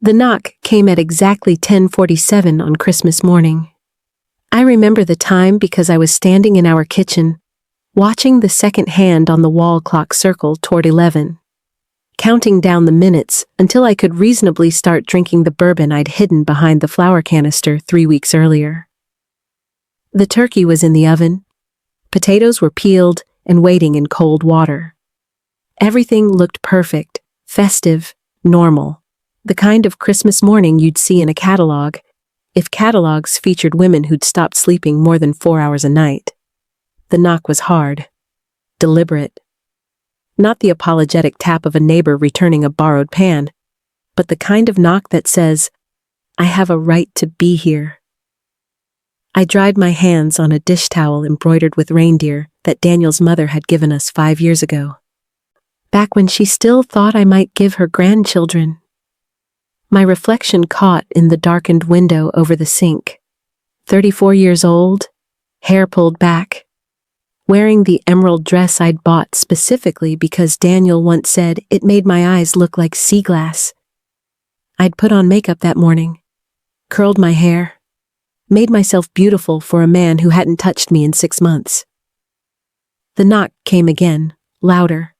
The knock came at exactly 10:47 on Christmas morning. I remember the time because I was standing in our kitchen, watching the second hand on the wall clock circle toward 11, counting down the minutes until I could reasonably start drinking the bourbon I'd hidden behind the flour canister 3 weeks earlier. The turkey was in the oven, potatoes were peeled and waiting in cold water. Everything looked perfect, festive, normal, the kind of Christmas morning you'd see in a catalog, if catalogs featured women who'd stopped sleeping more than 4 hours a night. The knock was hard, deliberate. Not the apologetic tap of a neighbor returning a borrowed pan, but the kind of knock that says, "I have a right to be here." I dried my hands on a dish towel embroidered with reindeer that Daniel's mother had given us 5 years ago, back when she still thought I might give her grandchildren. My reflection caught in the darkened window over the sink. 34 years old, hair pulled back, wearing the emerald dress I'd bought specifically because Daniel once said it made my eyes look like sea glass. I'd put on makeup that morning, curled my hair, made myself beautiful for a man who hadn't touched me in 6 months. The knock came again, louder.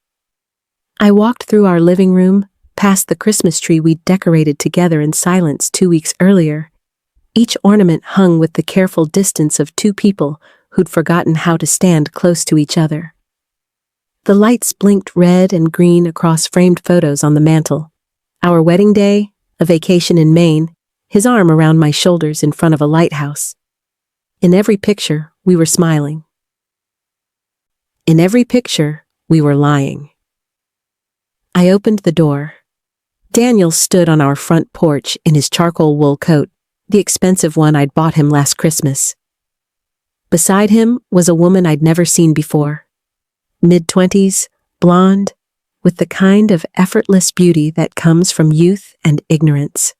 I walked through our living room, past the Christmas tree we'd decorated together in silence 2 weeks earlier, each ornament hung with the careful distance of two people who'd forgotten how to stand close to each other. The lights blinked red and green across framed photos on the mantel. Our wedding day, a vacation in Maine, his arm around my shoulders in front of a lighthouse. In every picture, we were smiling. In every picture, we were lying. I opened the door. Daniel stood on our front porch in his charcoal wool coat, the expensive one I'd bought him last Christmas. Beside him was a woman I'd never seen before. Mid-20s, blonde, with the kind of effortless beauty that comes from youth and ignorance.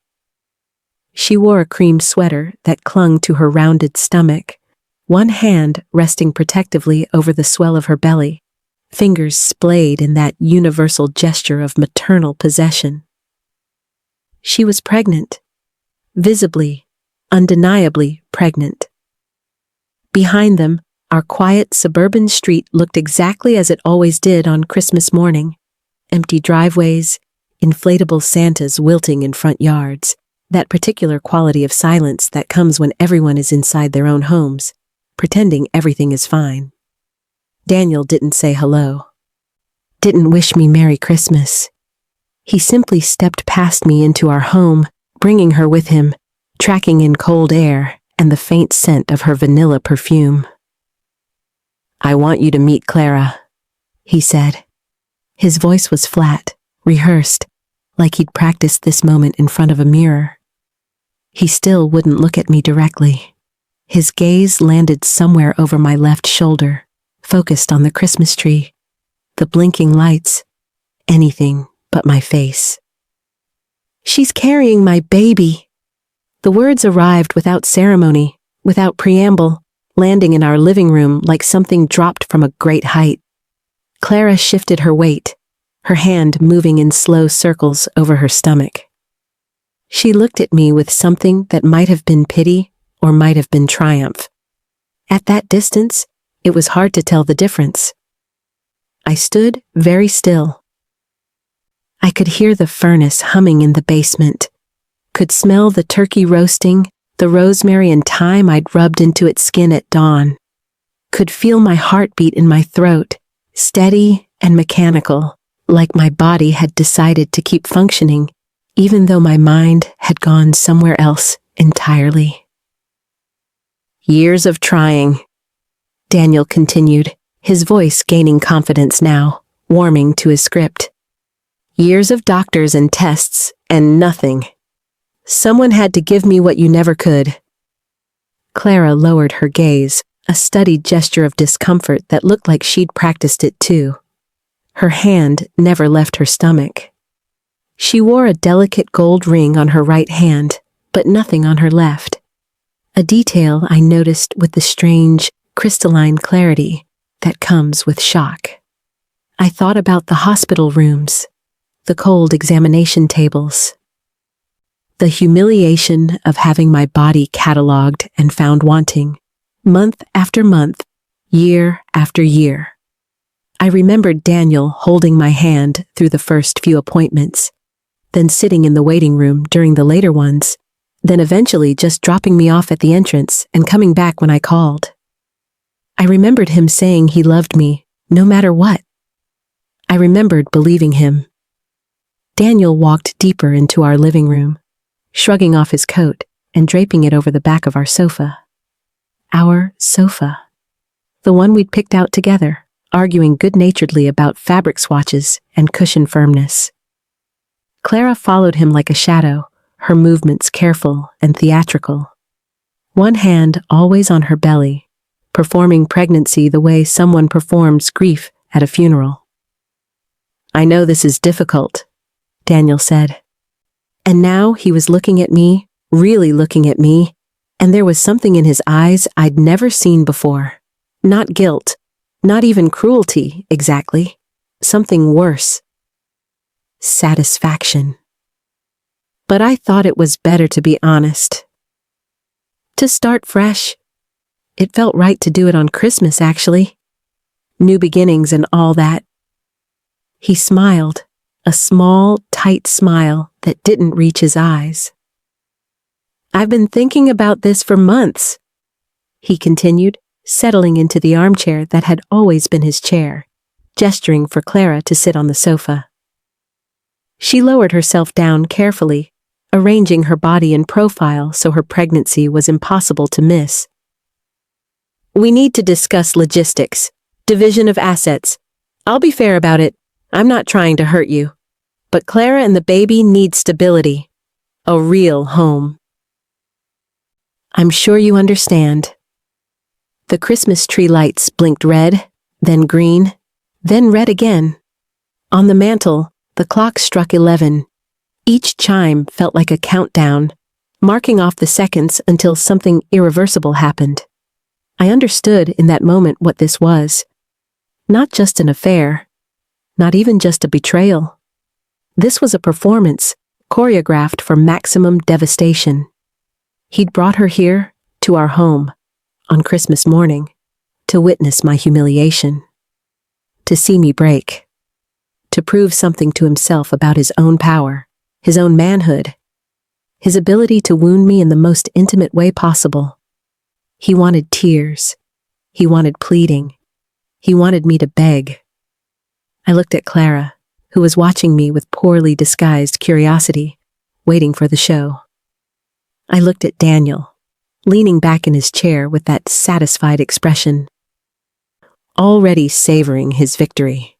She wore a cream sweater that clung to her rounded stomach, one hand resting protectively over the swell of her belly, fingers splayed in that universal gesture of maternal possession. She was pregnant, visibly, undeniably pregnant. Behind them, our quiet suburban street looked exactly as it always did on Christmas morning. Empty driveways, inflatable Santas wilting in front yards, that particular quality of silence that comes when everyone is inside their own homes, pretending everything is fine. Daniel didn't say hello. Didn't wish me Merry Christmas. He simply stepped past me into our home, bringing her with him, tracking in cold air and the faint scent of her vanilla perfume. "I want you to meet Clara," he said. His voice was flat, rehearsed, like he'd practiced this moment in front of a mirror. He still wouldn't look at me directly. His gaze landed somewhere over my left shoulder, focused on the Christmas tree, the blinking lights, anything but my face. "She's carrying my baby." The words arrived without ceremony, without preamble, landing in our living room like something dropped from a great height. Clara shifted her weight, her hand moving in slow circles over her stomach. She looked at me with something that might have been pity or might have been triumph. At that distance, it was hard to tell the difference. I stood very still. I could hear the furnace humming in the basement, could smell the turkey roasting, the rosemary and thyme I'd rubbed into its skin at dawn, could feel my heartbeat in my throat, steady and mechanical, like my body had decided to keep functioning, even though my mind had gone somewhere else entirely. "Years of trying," Daniel continued, his voice gaining confidence now, warming to his script. "Years of doctors and tests, and nothing. Someone had to give me what you never could." Clara lowered her gaze, a studied gesture of discomfort that looked like she'd practiced it too. Her hand never left her stomach. She wore a delicate gold ring on her right hand, but nothing on her left. A detail I noticed with the strange, crystalline clarity that comes with shock. I thought about the hospital rooms, the cold examination tables. The humiliation of having my body catalogued and found wanting, month after month, year after year. I remembered Daniel holding my hand through the first few appointments, then sitting in the waiting room during the later ones, then eventually just dropping me off at the entrance and coming back when I called. I remembered him saying he loved me, no matter what. I remembered believing him. Daniel walked deeper into our living room, shrugging off his coat and draping it over the back of our sofa. Our sofa. The one we'd picked out together, arguing good-naturedly about fabric swatches and cushion firmness. Clara followed him like a shadow, her movements careful and theatrical. One hand always on her belly, performing pregnancy the way someone performs grief at a funeral. "I know this is difficult," Daniel said. And now he was looking at me, really looking at me, and there was something in his eyes I'd never seen before. Not guilt, not even cruelty, exactly. Something worse. Satisfaction. But I thought it was better to be honest. To start fresh. It felt right to do it on Christmas, actually. New beginnings and all that. He smiled, a small, tight smile that didn't reach his eyes. "I've been thinking about this for months," he continued, settling into the armchair that had always been his chair, gesturing for Clara to sit on the sofa. She lowered herself down carefully, arranging her body in profile so her pregnancy was impossible to miss. "We need to discuss logistics, division of assets. I'll be fair about it. I'm not trying to hurt you. But Clara and the baby need stability. A real home." "I'm sure you understand." The Christmas tree lights blinked red, then green, then red again. On the mantel, the clock struck 11. Each chime felt like a countdown, marking off the seconds until something irreversible happened. I understood in that moment what this was. Not just an affair, not even just a betrayal. This was a performance, choreographed for maximum devastation. He'd brought her here, to our home, on Christmas morning, to witness my humiliation. To see me break. To prove something to himself about his own power, his own manhood, his ability to wound me in the most intimate way possible. He wanted tears. He wanted pleading. He wanted me to beg. I looked at Clara, who was watching me with poorly disguised curiosity, waiting for the show. I looked at Daniel, leaning back in his chair with that satisfied expression, already savoring his victory.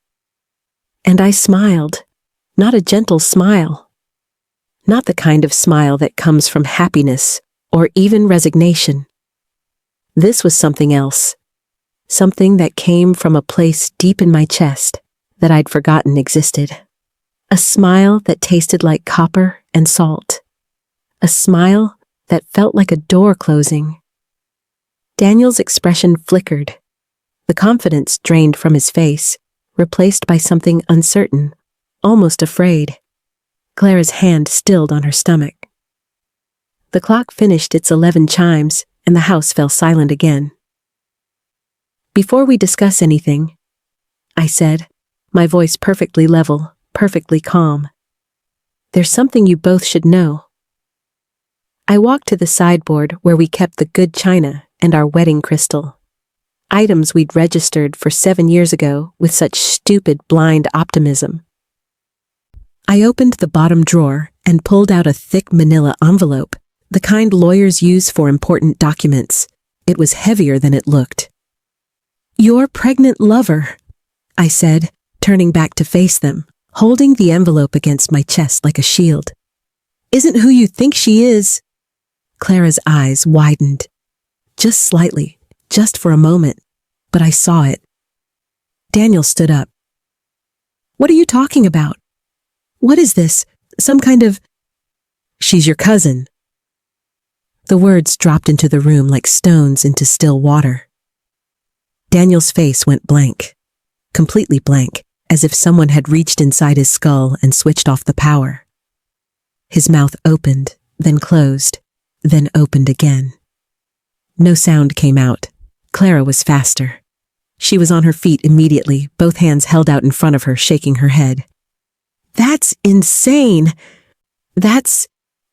And I smiled, not a gentle smile, not the kind of smile that comes from happiness or even resignation. This was something else, something that came from a place deep in my chest that I'd forgotten existed. A smile that tasted like copper and salt. A smile that felt like a door closing. Daniel's expression flickered. The confidence drained from his face, replaced by something uncertain, almost afraid. Clara's hand stilled on her stomach. The clock finished its 11 chimes, and the house fell silent again. "Before we discuss anything," I said, my voice perfectly level, perfectly calm, "there's something you both should know." I walked to the sideboard where we kept the good china and our wedding crystal. Items we'd registered for 7 years ago with such stupid, blind optimism. I opened the bottom drawer and pulled out a thick manila envelope, the kind lawyers use for important documents. It was heavier than it looked. "Your pregnant lover," I said, turning back to face them, holding the envelope against my chest like a shield. "Isn't who you think she is." Clara's eyes widened. Just slightly, just for a moment, but I saw it. Daniel stood up. "What are you talking about? What is this? Some kind of—" "She's your cousin." The words dropped into the room like stones into still water. Daniel's face went blank, completely blank, as if someone had reached inside his skull and switched off the power. His mouth opened, then closed, then opened again. No sound came out. Clara was faster. She was on her feet immediately, both hands held out in front of her, shaking her head. "That's insane!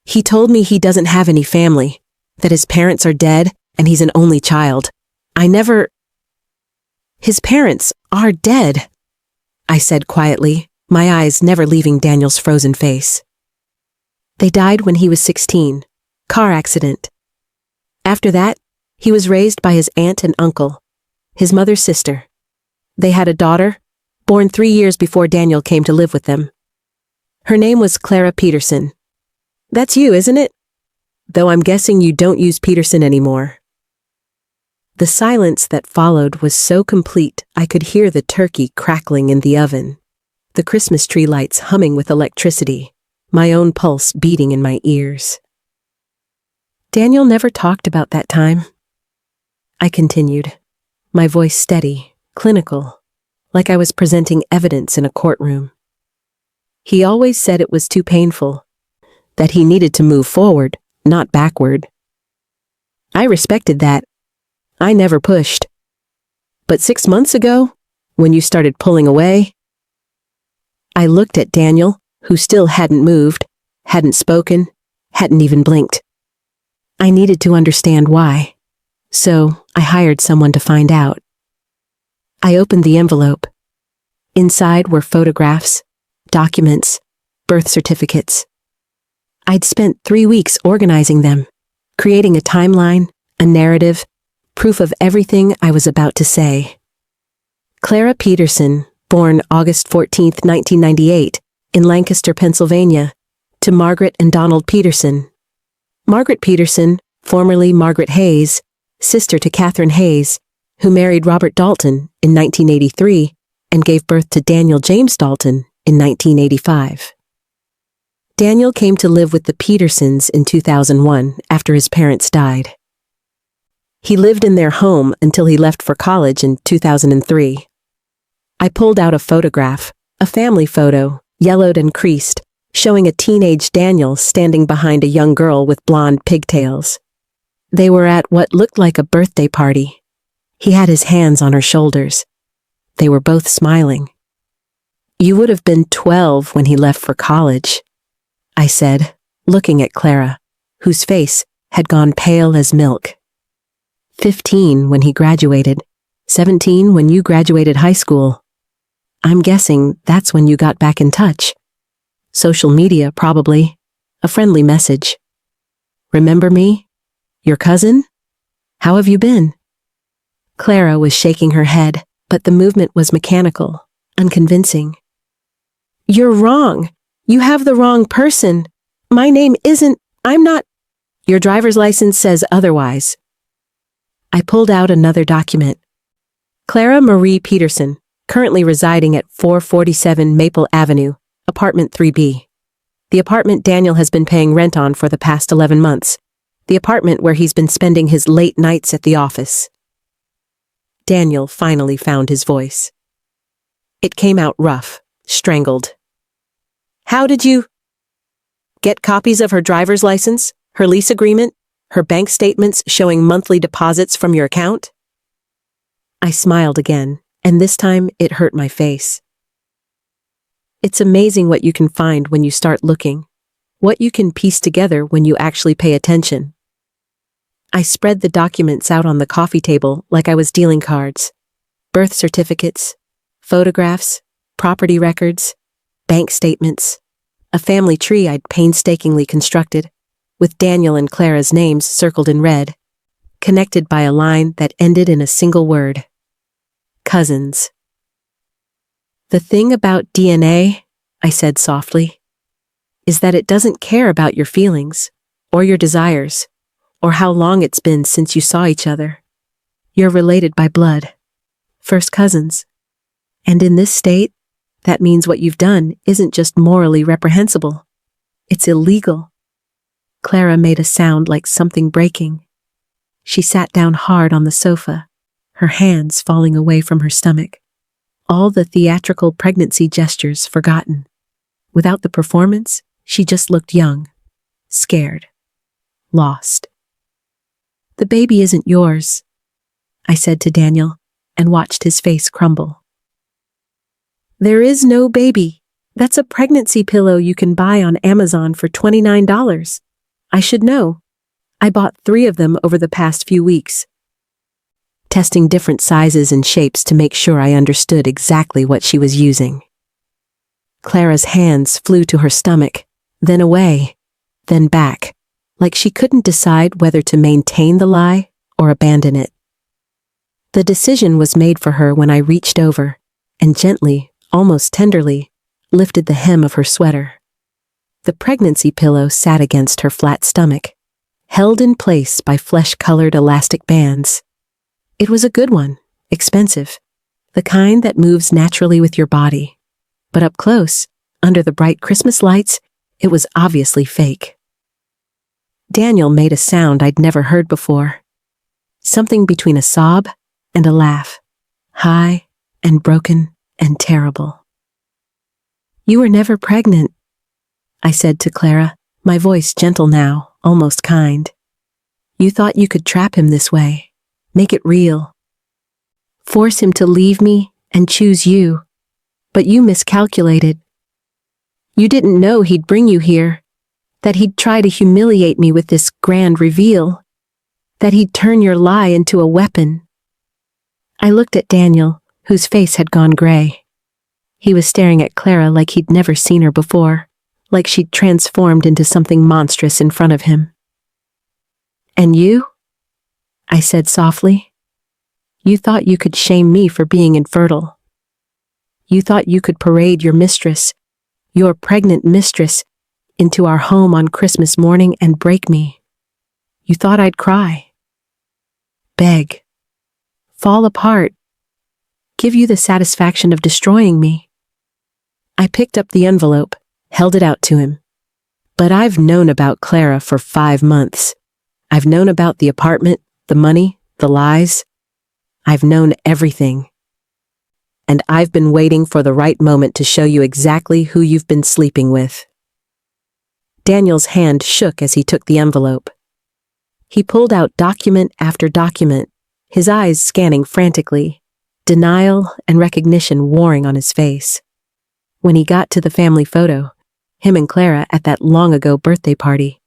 He told me he doesn't have any family, that his parents are dead, and he's an only child. His parents are dead," I said quietly, my eyes never leaving Daniel's frozen face. "They died when he was 16. Car accident. After that, he was raised by his aunt and uncle, his mother's sister. They had a daughter, born 3 years before Daniel came to live with them. Her name was Clara Peterson. That's you, isn't it? Though I'm guessing you don't use Peterson anymore." The silence that followed was so complete I could hear the turkey crackling in the oven, the Christmas tree lights humming with electricity, my own pulse beating in my ears. "Daniel never talked about that time," I continued, my voice steady, clinical, like I was presenting evidence in a courtroom. "He always said it was too painful, that he needed to move forward, not backward. I respected that. I never pushed. But 6 months ago, when you started pulling away..." I looked at Daniel, who still hadn't moved, hadn't spoken, hadn't even blinked. I needed to understand why, so I hired someone to find out. I opened the envelope. Inside were photographs, documents, birth certificates. I'd spent 3 weeks organizing them, creating a timeline, a narrative, proof of everything I was about to say. Clara Peterson, born August 14, 1998, in Lancaster, Pennsylvania, to Margaret and Donald Peterson. Margaret Peterson, formerly Margaret Hayes, sister to Catherine Hayes, who married Robert Dalton in 1983 and gave birth to Daniel James Dalton in 1985. Daniel came to live with the Petersons in 2001 after his parents died. He lived in their home until he left for college in 2003. I pulled out a photograph, a family photo, yellowed and creased, showing a teenage Daniel standing behind a young girl with blonde pigtails. They were at what looked like a birthday party. He had his hands on her shoulders. They were both smiling. "You would have been 12 when he left for college," I said, looking at Clara, whose face had gone pale as milk. 15 when he graduated, 17 when you graduated high school. I'm guessing that's when you got back in touch. Social media, probably. A friendly message. "Remember me? Your cousin? How have you been?" Clara was shaking her head, but the movement was mechanical, unconvincing. "You're wrong. You have the wrong person. My name isn't, I'm not. Your driver's license says otherwise." I pulled out another document. Clara Marie Peterson, currently residing at 447 Maple Avenue, apartment 3B. The apartment Daniel has been paying rent on for the past 11 months. The apartment where he's been spending his late nights at the office. Daniel finally found his voice. It came out rough, strangled. "How did you get copies of her driver's license, her lease agreement, her bank statements showing monthly deposits from your account?" I smiled again, and this time it hurt my face. It's amazing what you can find when you start looking, what you can piece together when you actually pay attention. I spread the documents out on the coffee table like I was dealing cards. Birth certificates, photographs, property records, bank statements, a family tree I'd painstakingly constructed, with Daniel and Clara's names circled in red, connected by a line that ended in a single word. Cousins. "The thing about DNA," I said softly, "is that it doesn't care about your feelings, or your desires, or how long it's been since you saw each other. You're related by blood. First cousins. And in this state, that means what you've done isn't just morally reprehensible. It's illegal." Clara made a sound like something breaking. She sat down hard on the sofa, her hands falling away from her stomach. All the theatrical pregnancy gestures forgotten. Without the performance, she just looked young, scared. lost. "The baby isn't yours," I said to Daniel, and watched his face crumble. "There is no baby. That's a pregnancy pillow you can buy on Amazon for $29. I should know. I bought 3 of them over the past few weeks." Testing different sizes and shapes to make sure I understood exactly what she was using. Clara's hands flew to her stomach, then away, then back, like she couldn't decide whether to maintain the lie or abandon it. The decision was made for her when I reached over and gently, almost tenderly, lifted the hem of her sweater. The pregnancy pillow sat against her flat stomach, held in place by flesh-colored elastic bands. It was a good one, expensive, the kind that moves naturally with your body. But up close, under the bright Christmas lights, it was obviously fake. Daniel made a sound I'd never heard before. Something between a sob and a laugh, high and broken and terrible. "You were never pregnant," I said to Clara, my voice gentle now, almost kind. "You thought you could trap him this way, make it real. Force him to leave me and choose you. But you miscalculated. You didn't know he'd bring you here, that he'd try to humiliate me with this grand reveal, that he'd turn your lie into a weapon." I looked at Daniel, whose face had gone gray. He was staring at Clara like he'd never seen her before, like she'd transformed into something monstrous in front of him. "And you?" I said softly. "You thought you could shame me for being infertile. You thought you could parade your mistress, your pregnant mistress, into our home on Christmas morning and break me. You thought I'd cry, beg, fall apart, give you the satisfaction of destroying me." I picked up the envelope, held it out to him. "But I've known about Clara for 5 months. I've known about the apartment, the money, the lies. I've known everything. And I've been waiting for the right moment to show you exactly who you've been sleeping with." Daniel's hand shook as he took the envelope. He pulled out document after document, his eyes scanning frantically, denial and recognition warring on his face. When he got to the family photo, him and Clara at that long-ago birthday party,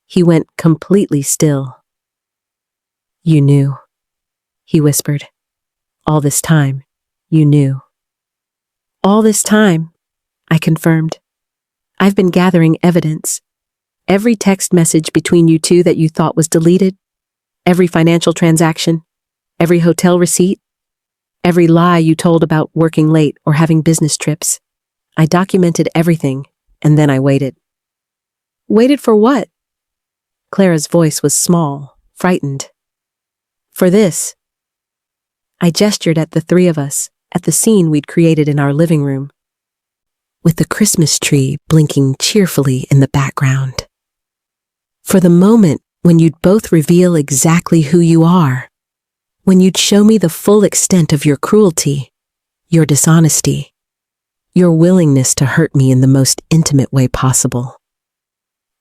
he went completely still. "You knew," he whispered. "All this time, you knew." "All this time," I confirmed. "I've been gathering evidence. Every text message between you two that you thought was deleted, every financial transaction, every hotel receipt, every lie you told about working late or having business trips. I documented everything, and then I waited." "Waited for what?" Clara's voice was small, frightened. "For this." I gestured at the 3 of us, at the scene we'd created in our living room, with the Christmas tree blinking cheerfully in the background. "For the moment when you'd both reveal exactly who you are, when you'd show me the full extent of your cruelty, your dishonesty, your willingness to hurt me in the most intimate way possible.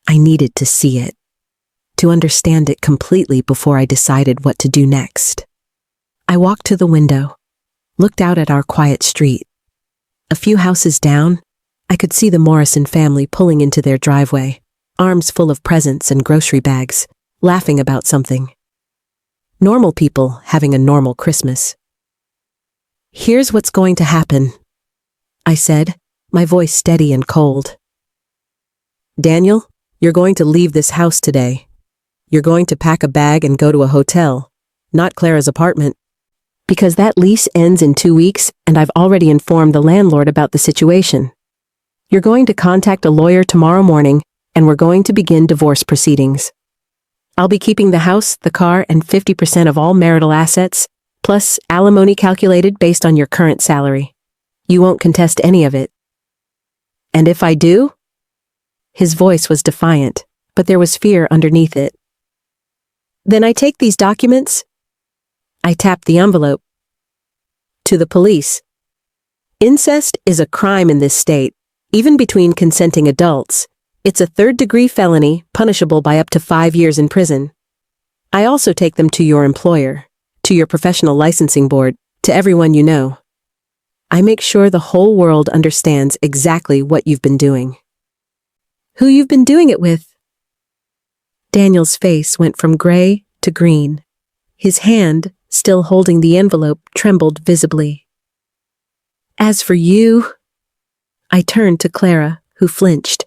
I needed to see it, to understand it completely before I decided what to do next." I walked to the window, looked out at our quiet street. A few houses down, I could see the Morrison family pulling into their driveway, arms full of presents and grocery bags, laughing about something. Normal people having a normal Christmas. "Here's what's going to happen," I said, my voice steady and cold. "Daniel, you're going to leave this house today. You're going to pack a bag and go to a hotel, not Clara's apartment. Because that lease ends in 2 weeks and I've already informed the landlord about the situation. You're going to contact a lawyer tomorrow morning and we're going to begin divorce proceedings. I'll be keeping the house, the car, and 50% of all marital assets, plus alimony calculated based on your current salary. You won't contest any of it. And if I do?" His voice was defiant, but there was fear underneath it. "Then I take these documents," I tapped the envelope, "to the police. Incest is a crime in this state, even between consenting adults, It's a third-degree felony, punishable by up to 5 years in prison. I also take them to your employer, to your professional licensing board, to everyone you know. I make sure the whole world understands exactly what you've been doing. Who you've been doing it with? Daniel's face went from gray to green. His hand, still holding the envelope, trembled visibly. As for you, I turned to Clara, who flinched.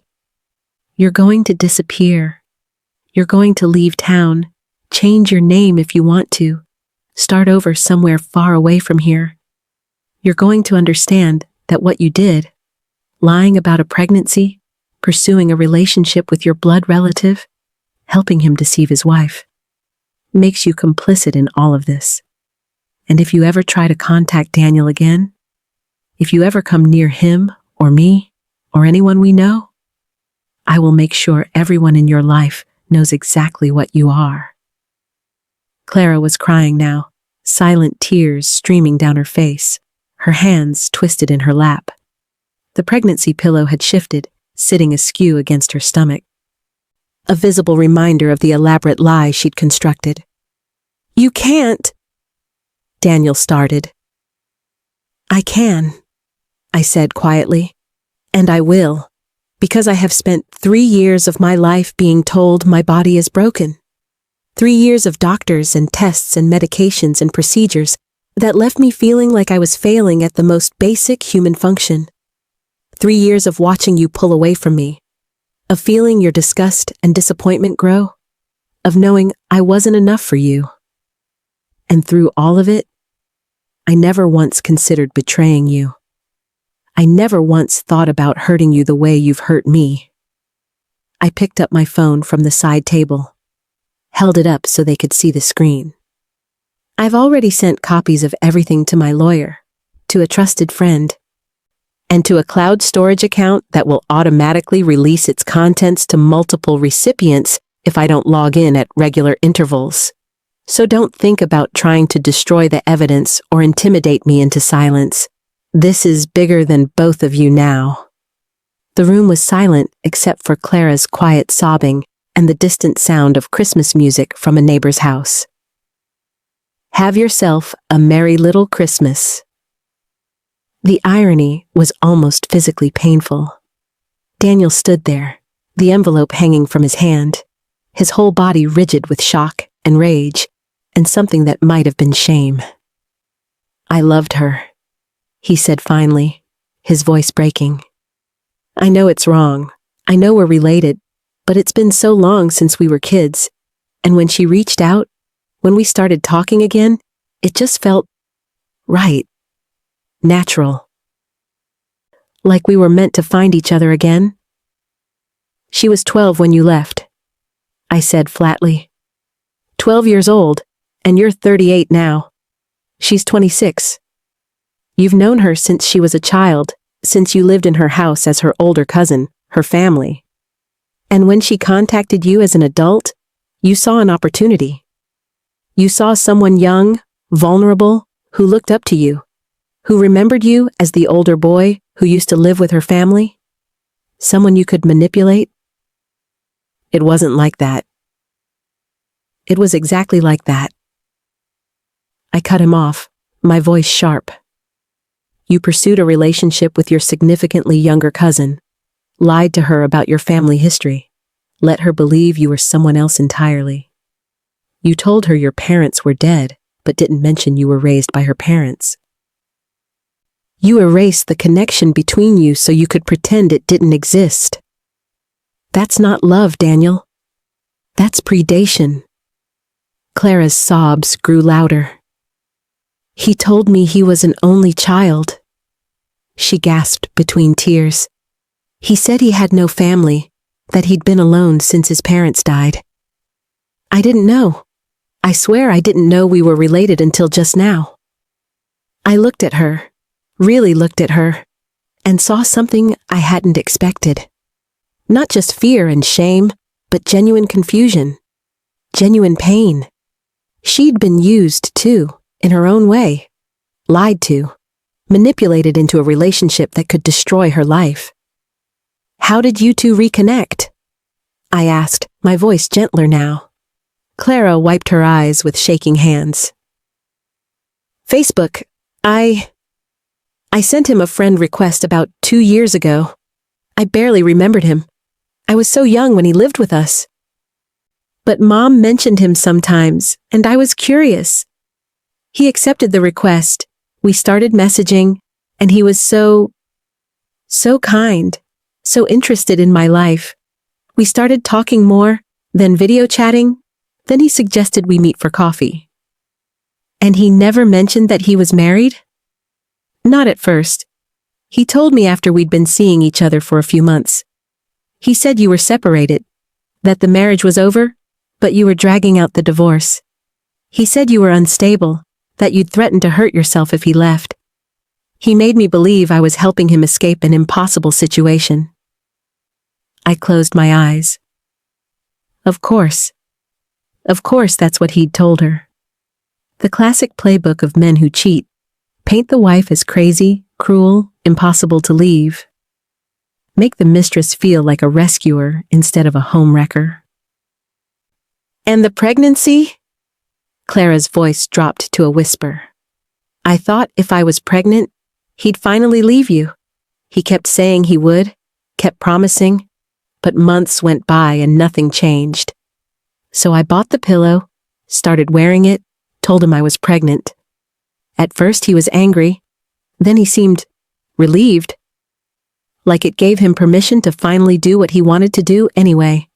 You're going to disappear. You're going to leave town, change your name if you want to, start over somewhere far away from here. You're going to understand that what you did, lying about a pregnancy, pursuing a relationship with your blood relative, helping him deceive his wife, makes you complicit in all of this. And if you ever try to contact Daniel again, if you ever come near him or me or anyone we know, I will make sure everyone in your life knows exactly what you are. Clara was crying now, silent tears streaming down her face, her hands twisted in her lap. The pregnancy pillow had shifted, sitting askew against her stomach. A visible reminder of the elaborate lie she'd constructed. You can't, Daniel started. I can, I said quietly, and I will, because I have spent 3 years of my life being told my body is broken. 3 years of doctors and tests and medications and procedures that left me feeling like I was failing at the most basic human function. 3 years of watching you pull away from me, of feeling your disgust and disappointment grow, of knowing I wasn't enough for you. And through all of it, I never once considered betraying you. I never once thought about hurting you the way you've hurt me. I picked up my phone from the side table, held it up so they could see the screen. I've already sent copies of everything to my lawyer, to a trusted friend, and to a cloud storage account that will automatically release its contents to multiple recipients if I don't log in at regular intervals. So don't think about trying to destroy the evidence or intimidate me into silence. This is bigger than both of you now. The room was silent except for Clara's quiet sobbing and the distant sound of Christmas music from a neighbor's house. Have yourself a merry little Christmas. The irony was almost physically painful. Daniel stood there, the envelope hanging from his hand, his whole body rigid with shock and rage, and something that might have been shame. I loved her, he said finally, his voice breaking. I know it's wrong. I know we're related, but it's been so long since we were kids, and when she reached out, when we started talking again, it just felt right, natural. Like we were meant to find each other again. She was 12 when you left, I said flatly. 12 years old, and you're 38 now. She's 26. You've known her since she was a child, since you lived in her house as her older cousin, her family. And when she contacted you as an adult, you saw an opportunity. You saw someone young, vulnerable, who looked up to you, who remembered you as the older boy who used to live with her family. Someone you could manipulate. It wasn't like that. It was exactly like that. I cut him off, my voice sharp. You pursued a relationship with your significantly younger cousin, lied to her about your family history, let her believe you were someone else entirely. You told her your parents were dead, but didn't mention you were raised by her parents. You erased the connection between you so you could pretend it didn't exist. That's not love, Daniel. That's predation. Clara's sobs grew louder. He told me he was an only child. She gasped between tears. He said he had no family, that he'd been alone since his parents died. I didn't know. I swear I didn't know we were related until just now. I looked at her, really looked at her, and saw something I hadn't expected. Not just fear and shame, but genuine confusion, genuine pain. She'd been used, too, in her own way, lied to, manipulated into a relationship that could destroy her life. How did you two reconnect? I asked, my voice gentler now. Clara wiped her eyes with shaking hands. Facebook. I sent him a friend request about 2 years ago. I barely remembered him. I was so young when he lived with us. But Mom mentioned him sometimes, and I was curious. He accepted the request. We started messaging, and he was so kind, so interested in my life. We started talking more, then video chatting, then he suggested we meet for coffee. And he never mentioned that he was married? Not at first. He told me after we'd been seeing each other for a few months. He said you were separated, that the marriage was over, but you were dragging out the divorce. He said you were unstable, that you'd threaten to hurt yourself if he left. He made me believe I was helping him escape an impossible situation. I closed my eyes. Of course that's what he'd told her. The classic playbook of men who cheat. Paint the wife as crazy, cruel, impossible to leave. Make the mistress feel like a rescuer instead of a homewrecker. And the pregnancy? Clara's voice dropped to a whisper. I thought if I was pregnant, he'd finally leave you. He kept saying he would, kept promising, but months went by and nothing changed. So I bought the pillow, started wearing it, told him I was pregnant. At first he was angry, then he seemed relieved, like it gave him permission to finally do what he wanted to do anyway.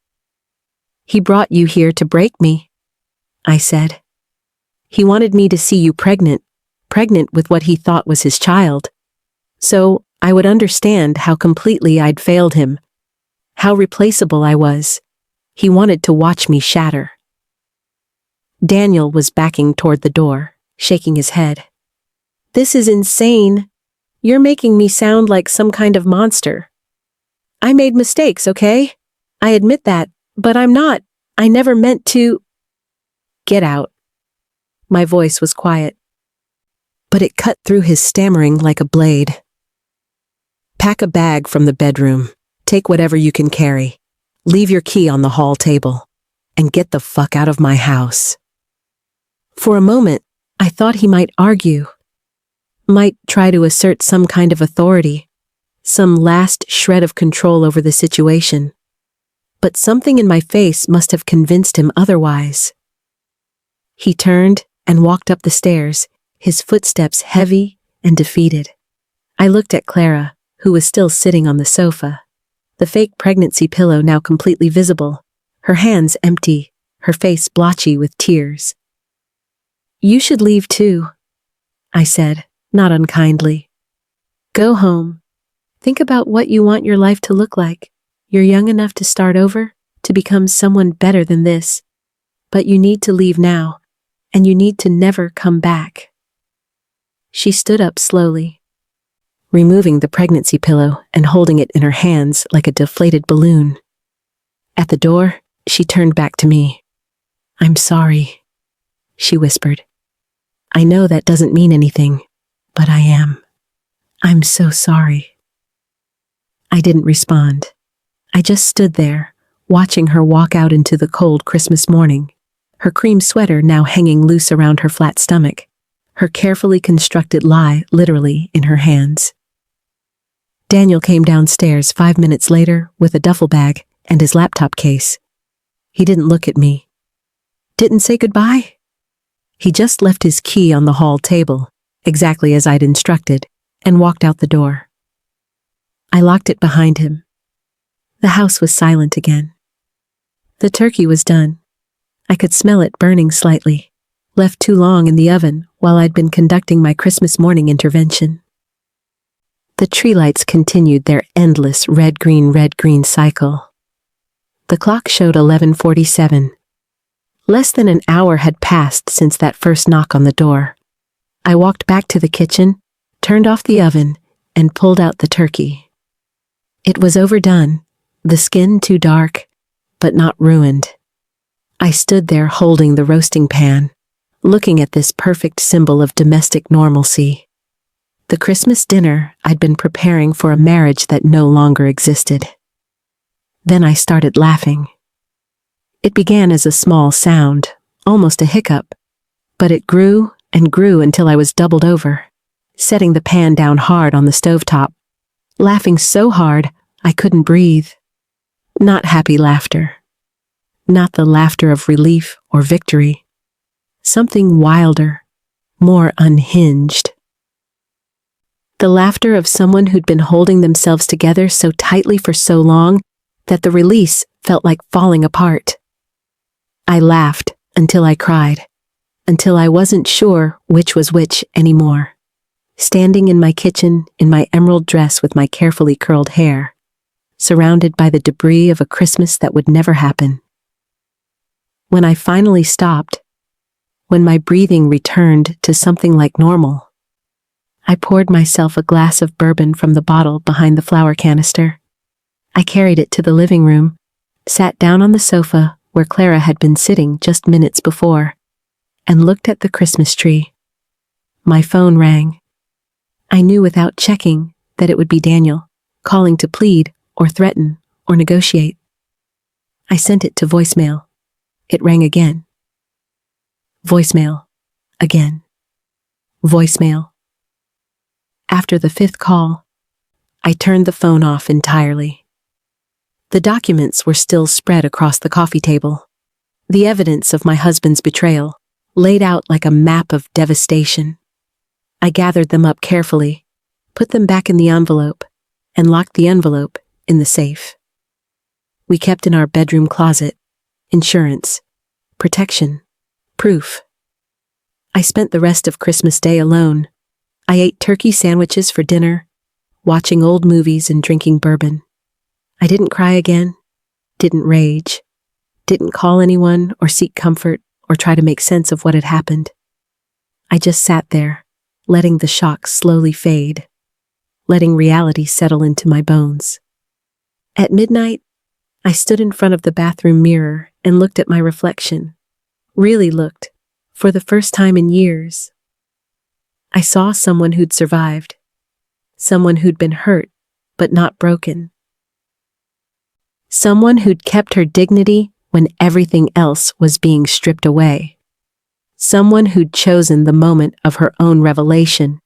He brought you here to break me, I said. He wanted me to see you pregnant with what he thought was his child. So I would understand how completely I'd failed him, how replaceable I was. He wanted to watch me shatter. Daniel was backing toward the door, shaking his head. This is insane. You're making me sound like some kind of monster. I made mistakes, okay? I admit that, but I'm not. I never meant to. Get out. My voice was quiet, but it cut through his stammering like a blade. Pack a bag from the bedroom. Take whatever you can carry. Leave your key on the hall table. And get the fuck out of my house. For a moment, I thought he might argue. Might try to assert some kind of authority. Some last shred of control over the situation. But something in my face must have convinced him otherwise. He turned and walked up the stairs, his footsteps heavy and defeated. I looked at Clara, who was still sitting on the sofa. The fake pregnancy pillow now completely visible, her hands empty, her face blotchy with tears. You should leave too, I said, not unkindly. Go home. Think about what you want your life to look like. You're young enough to start over, to become someone better than this. But you need to leave now, and you need to never come back. She stood up slowly, removing the pregnancy pillow and holding it in her hands like a deflated balloon. At the door, she turned back to me. I'm sorry, she whispered. I know that doesn't mean anything, but I am. I'm so sorry. I didn't respond. I just stood there, watching her walk out into the cold Christmas morning, her cream sweater now hanging loose around her flat stomach, her carefully constructed lie literally in her hands. Daniel came downstairs 5 minutes later with a duffel bag and his laptop case. He didn't look at me. Didn't say goodbye. He just left his key on the hall table, exactly as I'd instructed, and walked out the door. I locked it behind him. The house was silent again. The turkey was done. I could smell it burning slightly, left too long in the oven while I'd been conducting my Christmas morning intervention. The tree lights continued their endless red-green cycle. The clock showed 11:47. Less than an hour had passed since that first knock on the door. I walked back to the kitchen, turned off the oven, and pulled out the turkey. It was overdone, the skin too dark, but not ruined. I stood there holding the roasting pan, looking at this perfect symbol of domestic normalcy. The Christmas dinner I'd been preparing for a marriage that no longer existed. Then I started laughing. It began as a small sound, almost a hiccup, but it grew and grew until I was doubled over, setting the pan down hard on the stovetop, laughing so hard I couldn't breathe. Not happy laughter. Not the laughter of relief or victory. Something wilder, more unhinged. The laughter of someone who'd been holding themselves together so tightly for so long that the release felt like falling apart. I laughed until I cried, until I wasn't sure which was which anymore. Standing in my kitchen in my emerald dress with my carefully curled hair, surrounded by the debris of a Christmas that would never happen. When I finally stopped, when my breathing returned to something like normal, I poured myself a glass of bourbon from the bottle behind the flower canister. I carried it to the living room, sat down on the sofa where Clara had been sitting just minutes before, and looked at the Christmas tree. My phone rang. I knew without checking that it would be Daniel, calling to plead or threaten or negotiate. I sent it to voicemail. It rang again. Voicemail. Again. Voicemail. After the 5th call, I turned the phone off entirely. The documents were still spread across the coffee table. The evidence of my husband's betrayal, laid out like a map of devastation. I gathered them up carefully, put them back in the envelope, and locked the envelope in the safe. We kept in our bedroom closet insurance, protection, proof. I spent the rest of Christmas Day alone. I ate turkey sandwiches for dinner, watching old movies and drinking bourbon. I didn't cry again, didn't rage, didn't call anyone or seek comfort or try to make sense of what had happened. I just sat there, letting the shock slowly fade, letting reality settle into my bones. At midnight, I stood in front of the bathroom mirror and looked at my reflection. Really looked, for the first time in years. I saw someone who'd survived, someone who'd been hurt, but not broken. Someone who'd kept her dignity when everything else was being stripped away. Someone who'd chosen the moment of her own revelation,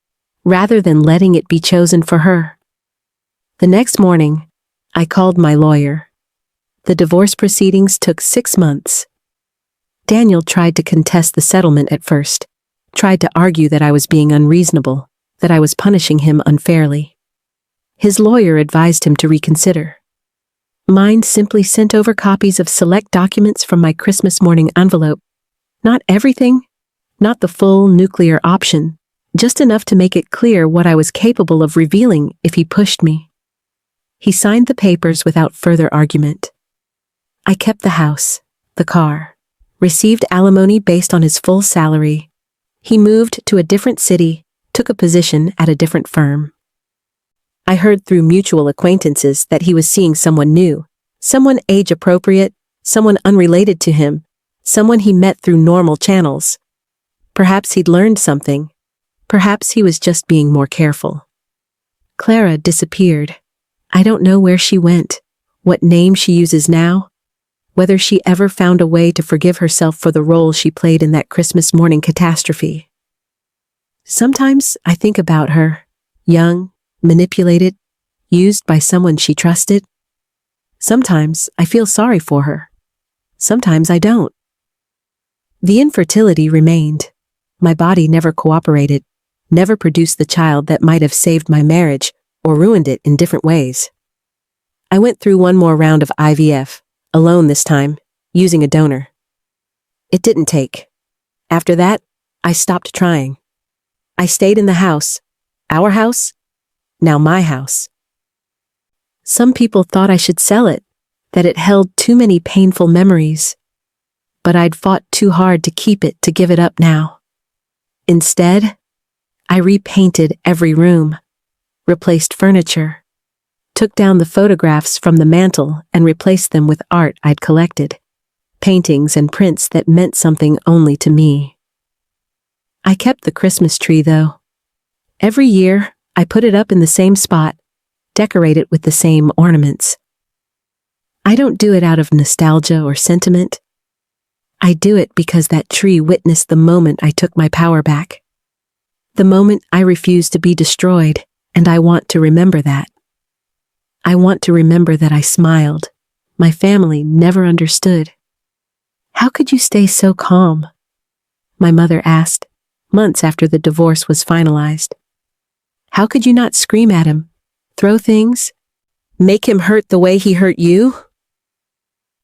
rather than letting it be chosen for her. The next morning, I called my lawyer. The divorce proceedings took 6 months. Daniel tried to contest the settlement at first, tried to argue that I was being unreasonable, that I was punishing him unfairly. His lawyer advised him to reconsider. Mine simply sent over copies of select documents from my Christmas morning envelope. Not everything, not the full nuclear option, just enough to make it clear what I was capable of revealing if he pushed me. He signed the papers without further argument. I kept the house, the car, received alimony based on his full salary. He moved to a different city, took a position at a different firm. I heard through mutual acquaintances that he was seeing someone new, someone age-appropriate, someone unrelated to him, someone he met through normal channels. Perhaps he'd learned something. Perhaps he was just being more careful. Clara disappeared. I don't know where she went, what name she uses now, whether she ever found a way to forgive herself for the role she played in that Christmas morning catastrophe. Sometimes I think about her, young, manipulated, used by someone she trusted. Sometimes I feel sorry for her. Sometimes I don't. The infertility remained. My body never cooperated, never produced the child that might have saved my marriage or ruined it in different ways. I went through one more round of IVF, alone this time, using a donor. It didn't take. After that, I stopped trying. I stayed in the house, our house, now my house. Some people thought I should sell it, that it held too many painful memories. But I'd fought too hard to keep it to give it up now. Instead, I repainted every room, replaced furniture, took down the photographs from the mantel and replaced them with art I'd collected, paintings and prints that meant something only to me. I kept the Christmas tree, though. Every year, I put it up in the same spot, decorate it with the same ornaments. I don't do it out of nostalgia or sentiment. I do it because that tree witnessed the moment I took my power back. The moment I refused to be destroyed, and I want to remember that. I want to remember that I smiled. My family never understood. How could you stay so calm? My mother asked, months after the divorce was finalized. How could you not scream at him, throw things, make him hurt the way he hurt you?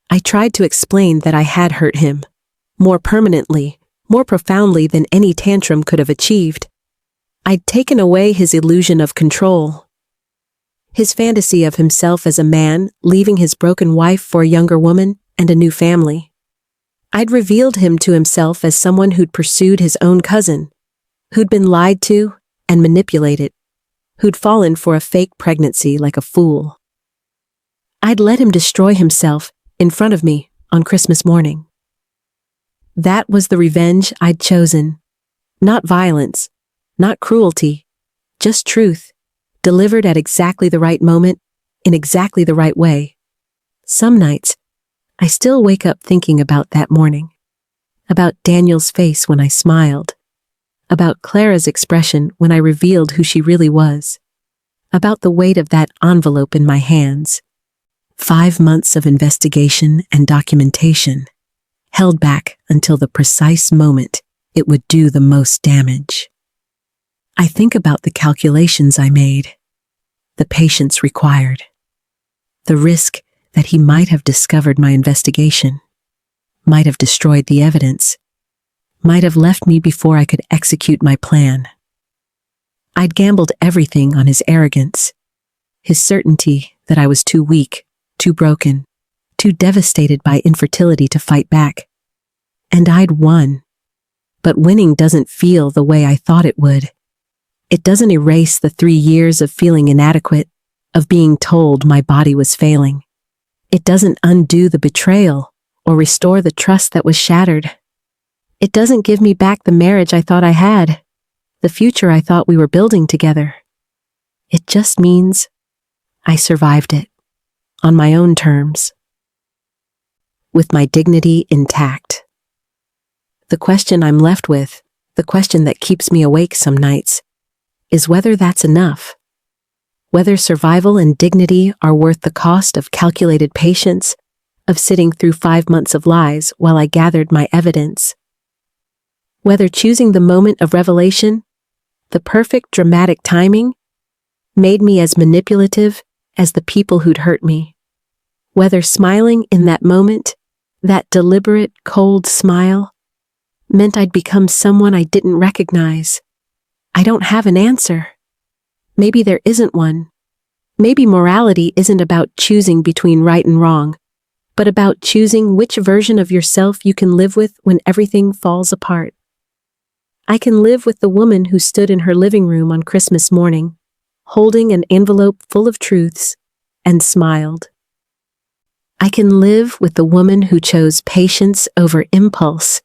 I tried to explain that I had hurt him, more permanently, more profoundly than any tantrum could have achieved. I'd taken away his illusion of control. His fantasy of himself as a man, leaving his broken wife for a younger woman and a new family. I'd revealed him to himself as someone who'd pursued his own cousin, who'd been lied to and manipulated, who'd fallen for a fake pregnancy like a fool. I'd let him destroy himself in front of me on Christmas morning. That was the revenge I'd chosen. Not violence, not cruelty, just truth, delivered at exactly the right moment, in exactly the right way. Some nights, I still wake up thinking about that morning, about Daniel's face when I smiled, about Clara's expression when I revealed who she really was, about the weight of that envelope in my hands. 5 months of investigation and documentation, held back until the precise moment it would do the most damage. I think about the calculations I made, the patience required, the risk that he might have discovered my investigation, might have destroyed the evidence, might have left me before I could execute my plan. I'd gambled everything on his arrogance, his certainty that I was too weak, too broken, too devastated by infertility to fight back. And I'd won. But winning doesn't feel the way I thought it would. It doesn't erase the 3 years of feeling inadequate, of being told my body was failing. It doesn't undo the betrayal or restore the trust that was shattered. It doesn't give me back the marriage I thought I had, the future I thought we were building together. It just means I survived it. On my own terms, with my dignity intact. The question I'm left with, the question that keeps me awake some nights, is whether that's enough. Whether survival and dignity are worth the cost of calculated patience, of sitting through 5 months of lies while I gathered my evidence. Whether choosing the moment of revelation, the perfect dramatic timing, made me as manipulative as the people who'd hurt me. Whether smiling in that moment, that deliberate, cold smile, meant I'd become someone I didn't recognize. I don't have an answer. Maybe there isn't one. Maybe morality isn't about choosing between right and wrong, but about choosing which version of yourself you can live with when everything falls apart. I can live with the woman who stood in her living room on Christmas morning, holding an envelope full of truths, and smiled. I can live with the woman who chose patience over impulse,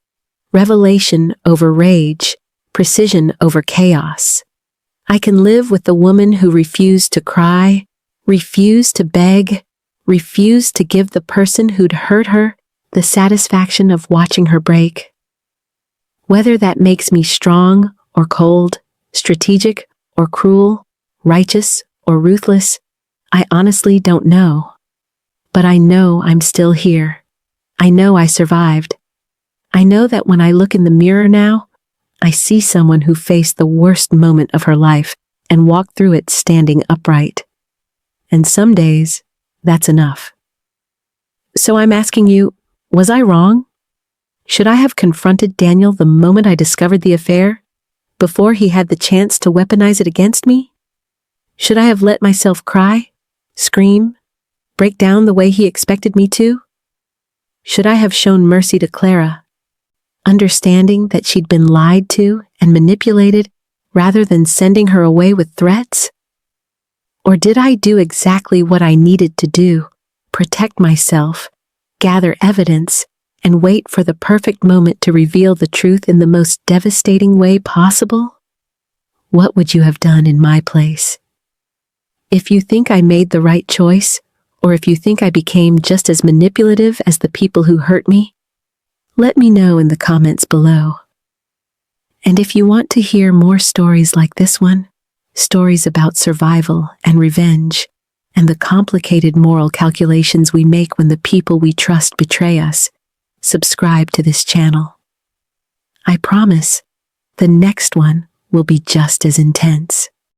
revelation over rage, precision over chaos. I can live with the woman who refused to cry, refused to beg, refused to give the person who'd hurt her the satisfaction of watching her break. Whether that makes me strong or cold, strategic or cruel, righteous or ruthless, I honestly don't know. But I know I'm still here. I know I survived. I know that when I look in the mirror now, I see someone who faced the worst moment of her life and walked through it standing upright. And some days, that's enough. So I'm asking you, was I wrong? Should I have confronted Daniel the moment I discovered the affair, before he had the chance to weaponize it against me? Should I have let myself cry, scream, break down the way he expected me to? Should I have shown mercy to Clara, understanding that she'd been lied to and manipulated rather than sending her away with threats? Or did I do exactly what I needed to do, protect myself, gather evidence, and wait for the perfect moment to reveal the truth in the most devastating way possible? What would you have done in my place? If you think I made the right choice, or if you think I became just as manipulative as the people who hurt me. Let me know in the comments below. And if you want to hear more stories like this one, stories about survival and revenge, and the complicated moral calculations we make when the people we trust betray us, subscribe to this channel. I promise, the next one will be just as intense.